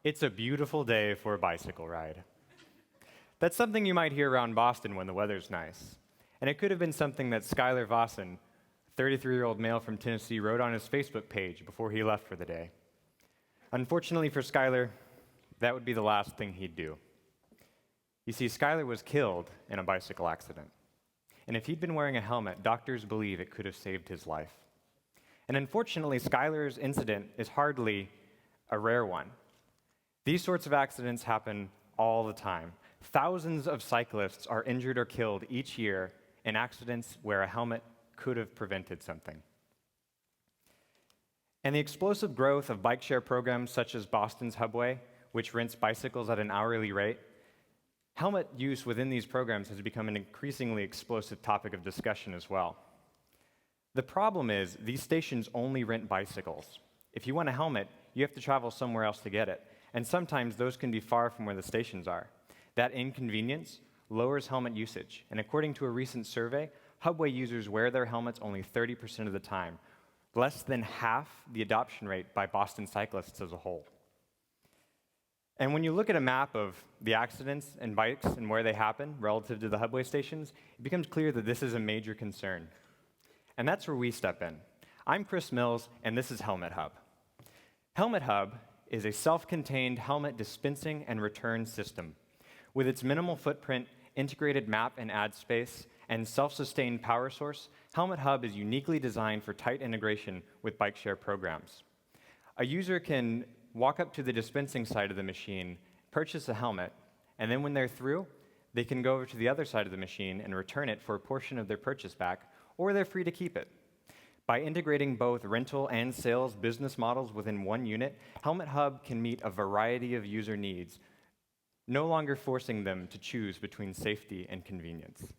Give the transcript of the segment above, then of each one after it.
It's a beautiful day for a bicycle ride. That's something you might hear around Boston when the weather's nice. And it could have been something that Skylar Vossen, a 33-year-old male from Tennessee, wrote on his Facebook page before he left for the day. Unfortunately for Skylar, that would be the last thing he'd do. You see, Skylar was killed in a bicycle accident. And if he'd been wearing a helmet, doctors believe it could have saved his life. And unfortunately, Skylar's incident is hardly a rare one. These sorts of accidents happen all the time. Thousands of cyclists are injured or killed each year in accidents where a helmet could have prevented something. And the explosive growth of bike share programs such as Boston's Hubway, which rents bicycles at an hourly rate, helmet use within these programs has become an increasingly explosive topic of discussion as well. The problem is these stations only rent bicycles. If you want a helmet, you have to travel somewhere else to get it. And sometimes those can be far from where the stations are. That inconvenience lowers helmet usage. And according to a recent survey, Hubway users wear their helmets only 30% of the time, less than half the adoption rate by Boston cyclists as a whole. And when you look at a map of the accidents and bikes and where they happen relative to the Hubway stations, it becomes clear that this is a major concern. And that's where we step in. I'm Chris Mills, and this is HelmetHub. HelmetHub is a self-contained helmet dispensing and return system. With its minimal footprint, integrated map and ad space, and self-sustained power source, HelmetHub is uniquely designed for tight integration with bike share programs. A user can walk up to the dispensing side of the machine, purchase a helmet, and then when they're through, they can go over to the other side of the machine and return it for a portion of their purchase back, or they're free to keep it. By integrating both rental and sales business models within one unit, HelmetHub can meet a variety of user needs, no longer forcing them to choose between safety and convenience.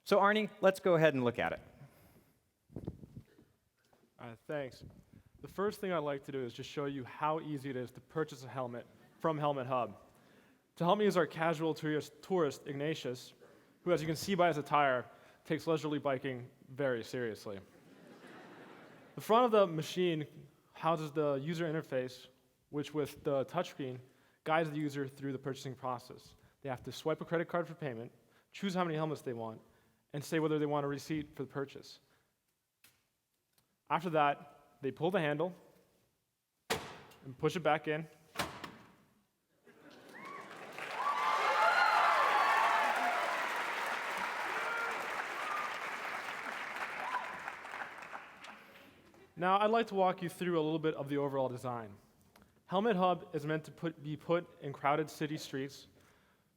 So Arnie, let's go ahead and look at it. Thanks. The first thing I'd like to do is just show you how easy it is to purchase a helmet from HelmetHub. To help me is our casual tourist, Ignatius, who, as you can see by his attire, takes leisurely biking very seriously. The front of the machine houses the user interface, which with the touchscreen guides the user through the purchasing process. They have to swipe a credit card for payment, choose how many helmets they want, and say whether they want a receipt for the purchase. After that, they pull the handle and push it back in. Now, I'd like to walk you through a little bit of the overall design. HelmetHub is meant to be put in crowded city streets,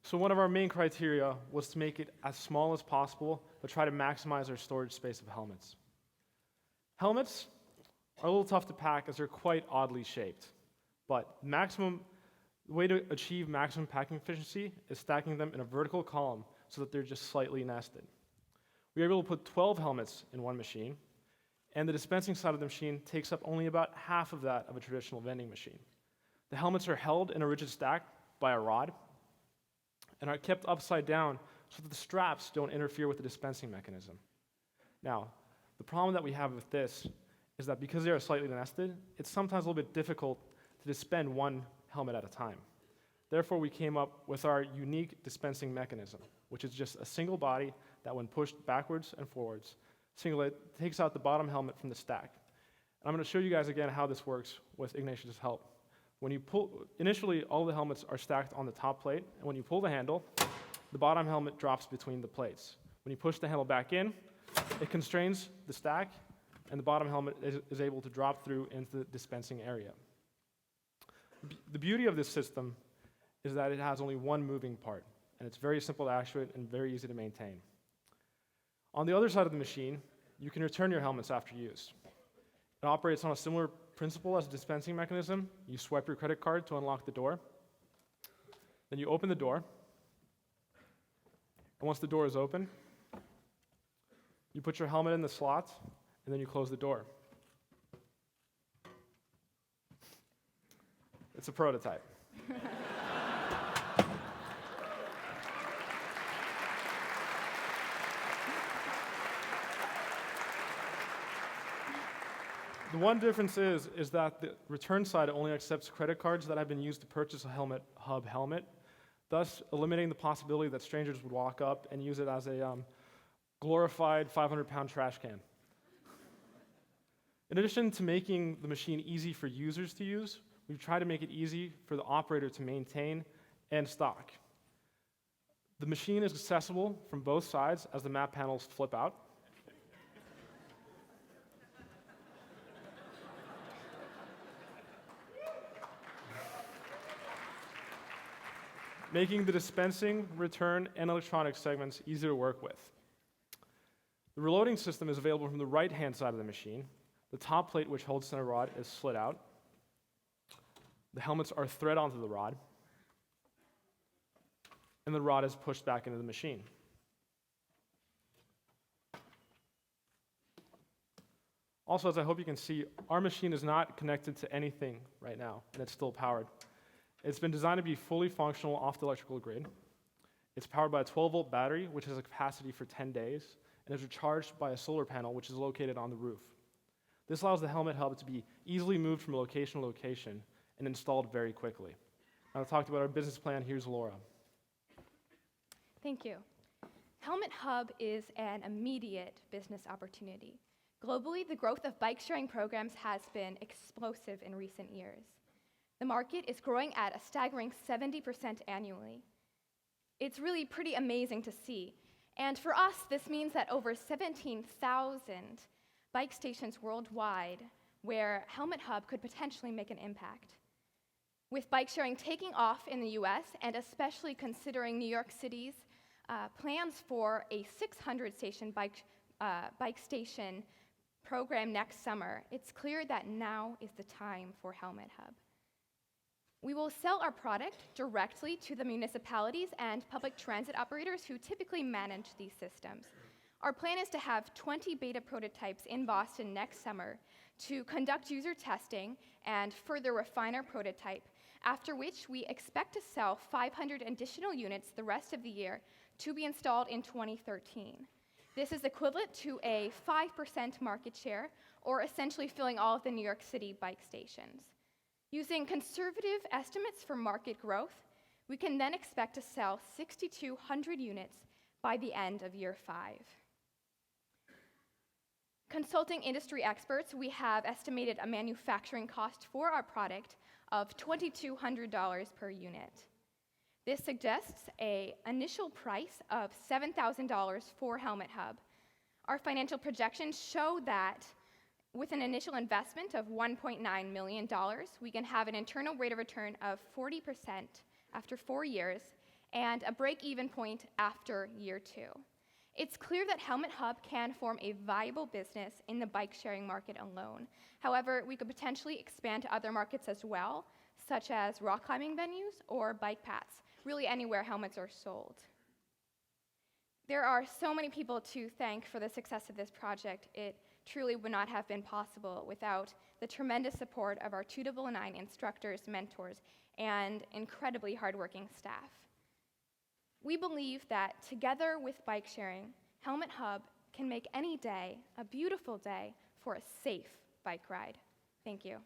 so one of our main criteria was to make it as small as possible, but try to maximize our storage space of helmets. Helmets are a little tough to pack as they're quite oddly shaped, but the way to achieve maximum packing efficiency is stacking them in a vertical column so that they're just slightly nested. We are able to put 12 helmets in one machine, and the dispensing side of the machine takes up only about half of that of a traditional vending machine. The helmets are held in a rigid stack by a rod and are kept upside down so that the straps don't interfere with the dispensing mechanism. Now, the problem that we have with this is that because they are slightly nested, it's sometimes a little bit difficult to dispense one helmet at a time. Therefore, we came up with our unique dispensing mechanism, which is just a single body that when pushed backwards and forwards, takes out the bottom helmet from the stack. And I'm going to show you guys again how this works with Ignatius' help. When you pull, initially all the helmets are stacked on the top plate, and when you pull the handle, the bottom helmet drops between the plates. When you push the handle back in, it constrains the stack, and the bottom helmet is able to drop through into the dispensing area. The beauty of this system is that it has only one moving part, and it's very simple to actuate and very easy to maintain. On the other side of the machine, you can return your helmets after use. It operates on a similar principle as a dispensing mechanism. You swipe your credit card to unlock the door. Then you open the door. And once the door is open, you put your helmet in the slot, and then you close the door. It's a prototype. The one difference is that the return side only accepts credit cards that have been used to purchase a HelmetHub helmet, thus eliminating the possibility that strangers would walk up and use it as a glorified 500-pound trash can. In addition to making the machine easy for users to use, we've tried to make it easy for the operator to maintain and stock. The machine is accessible from both sides as the map panels flip out. Making the dispensing, return, and electronic segments easy to work with. The reloading system is available from the right-hand side of the machine. The top plate, which holds center rod, is slid out. The helmets are thread onto the rod, and the rod is pushed back into the machine. Also, as I hope you can see, our machine is not connected to anything right now, and it's still powered. It's been designed to be fully functional off the electrical grid. It's powered by a 12-volt battery, which has a capacity for 10 days, and is recharged by a solar panel, which is located on the roof. This allows the HelmetHub to be easily moved from location to location and installed very quickly. Now, to talk about our business plan, here's Laura. Thank you. HelmetHub is an immediate business opportunity. Globally, the growth of bike sharing programs has been explosive in recent years. The market is growing at a staggering 70% annually. It's really pretty amazing to see. And for us, this means that over 17,000 bike stations worldwide where HelmetHub could potentially make an impact. With bike sharing taking off in the US, and especially considering New York City's plans for a 600-station bike station program next summer, it's clear that now is the time for HelmetHub. We will sell our product directly to the municipalities and public transit operators who typically manage these systems. Our plan is to have 20 beta prototypes in Boston next summer to conduct user testing and further refine our prototype, after which we expect to sell 500 additional units the rest of the year to be installed in 2013. This is equivalent to a 5% market share, or essentially filling all of the New York City bike stations. Using conservative estimates for market growth, we can then expect to sell 6,200 units by the end of year 5. Consulting industry experts, we have estimated a manufacturing cost for our product of $2,200 per unit. This suggests an initial price of $7,000 for HelmetHub. Our financial projections show that with an initial investment of $1.9 million, we can have an internal rate of return of 40% after 4 years and a break-even point after year 2. It's clear that HelmetHub can form a viable business in the bike-sharing market alone. However, we could potentially expand to other markets as well, such as rock climbing venues or bike paths, really anywhere helmets are sold. There are so many people to thank for the success of this project. It truly would not have been possible without the tremendous support of our 299 instructors, mentors, and incredibly hardworking staff. We believe that together with bike sharing, HelmetHub can make any day a beautiful day for a safe bike ride. Thank you.